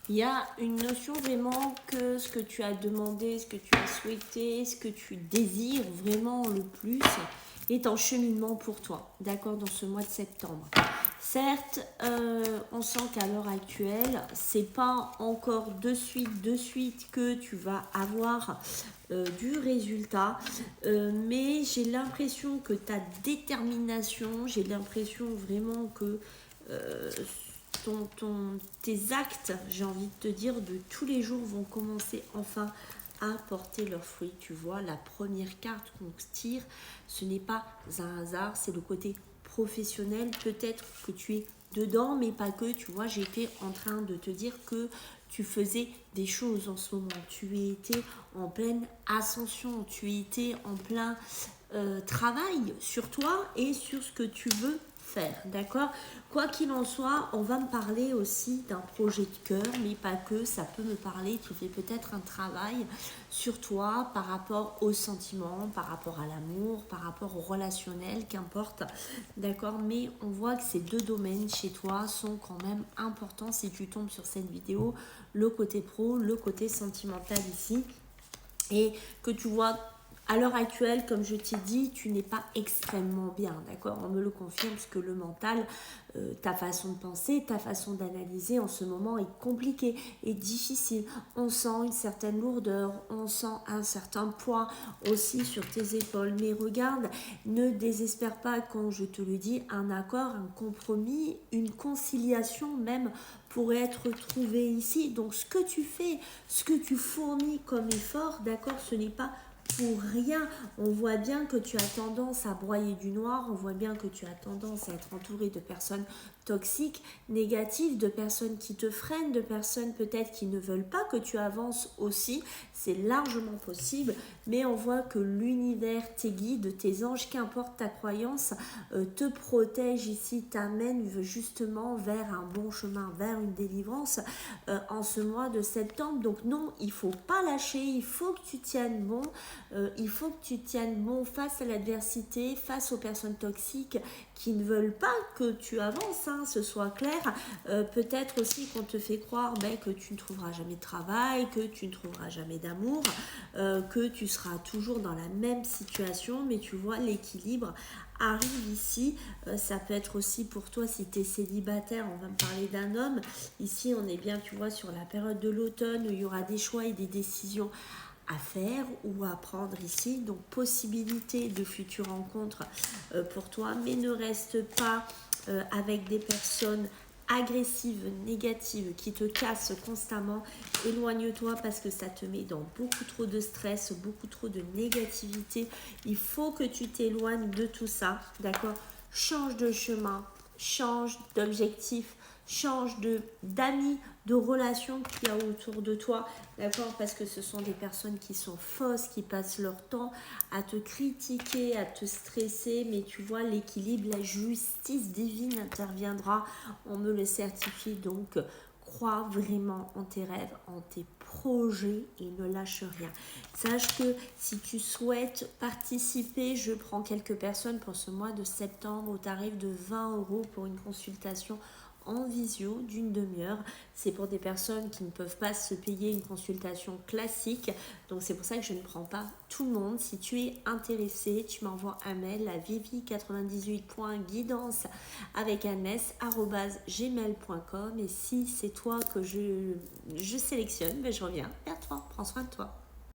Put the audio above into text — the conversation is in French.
Il y a une notion vraiment que ce que tu as demandé, ce que tu as souhaité, ce que tu désires vraiment le plus est en cheminement pour toi, d'accord, dans ce mois de septembre. Certes, on sent qu'à l'heure actuelle, c'est pas encore de suite que tu vas avoir du résultat, mais j'ai l'impression que ta détermination, j'ai l'impression vraiment que euh, tes actes, j'ai envie de te dire, de tous les jours vont commencer enfin à porter leurs fruits. Tu vois, la première carte qu'on tire, ce n'est pas un hasard, c'est le côté professionnel. Peut-être que tu es dedans, mais pas que. Tu vois, j'étais en train de te dire que tu faisais des choses en ce moment. Tu étais en pleine ascension, tu étais en plein travail sur toi et sur ce que tu veux faire, d'accord. Quoi qu'il en soit, on va me parler aussi d'un projet de cœur, mais pas que, ça peut me parler, tu fais peut-être un travail sur toi par rapport aux sentiments, par rapport à l'amour, par rapport au relationnel, qu'importe, d'accord, mais on voit que ces deux domaines chez toi sont quand même importants si tu tombes sur cette vidéo, le côté pro, le côté sentimental ici, et que tu vois à l'heure actuelle, comme je t'ai dit, tu n'es pas extrêmement bien, d'accord. On me le confirme parce que le mental, ta façon de penser, ta façon d'analyser en ce moment est compliquée et difficile. On sent une certaine lourdeur, on sent un certain poids aussi sur tes épaules. Mais regarde, ne désespère pas quand je te le dis, un accord, un compromis, une conciliation même pourrait être trouvé ici. Donc ce que tu fais, ce que tu fournis comme effort, d'accord, ce n'est pas pour rien. On voit bien que tu as tendance à broyer du noir, on voit bien que tu as tendance à être entouré de personnes toxiques, négatives, de personnes qui te freinent, de personnes peut-être qui ne veulent pas que tu avances aussi. C'est largement possible, mais on voit que l'univers, tes guides, tes anges, qu'importe ta croyance, te protège ici, t'amène justement vers un bon chemin, vers une délivrance en ce mois de septembre. Donc non, il faut pas lâcher, il faut que tu tiennes bon, il faut que tu tiennes bon face à l'adversité, face aux personnes toxiques qui ne veulent pas que tu avances, hein, ce soit clair. Peut-être aussi qu'on te fait croire que tu ne trouveras jamais de travail, que tu ne trouveras jamais d'amour, que tu seras toujours dans la même situation, mais tu vois, l'équilibre arrive ici. Ça peut être aussi pour toi si tu es célibataire, on va me parler d'un homme. Ici, on est bien, tu vois, sur la période de l'automne où il y aura des choix et des décisions à faire ou à prendre ici, donc possibilité de futures rencontres pour toi, mais ne reste pas avec des personnes agressives, négatives, qui te cassent constamment. Éloigne-toi parce que ça te met dans beaucoup trop de stress, beaucoup trop de négativité. Il faut que tu t'éloignes de tout ça, d'accord. Change de chemin, change d'objectif, change d'amis, de relations qu'il y a autour de toi, d'accord, parce que ce sont des personnes qui sont fausses, qui passent leur temps à te critiquer, à te stresser, mais tu vois, l'équilibre, la justice divine interviendra, on me le certifie. Donc crois vraiment en tes rêves, en tes projets et ne lâche rien. Sache que si tu souhaites participer, je prends quelques personnes pour ce mois de septembre au tarif de 20 € pour une consultation en visio d'une demi-heure. C'est pour des personnes qui ne peuvent pas se payer une consultation classique. Donc c'est pour ça que je ne prends pas tout le monde. Si tu es intéressé, tu m'envoies un mail à vivi98.guidance avec gmail.com. Et si c'est toi que je sélectionne, je reviens vers toi. Prends soin de toi.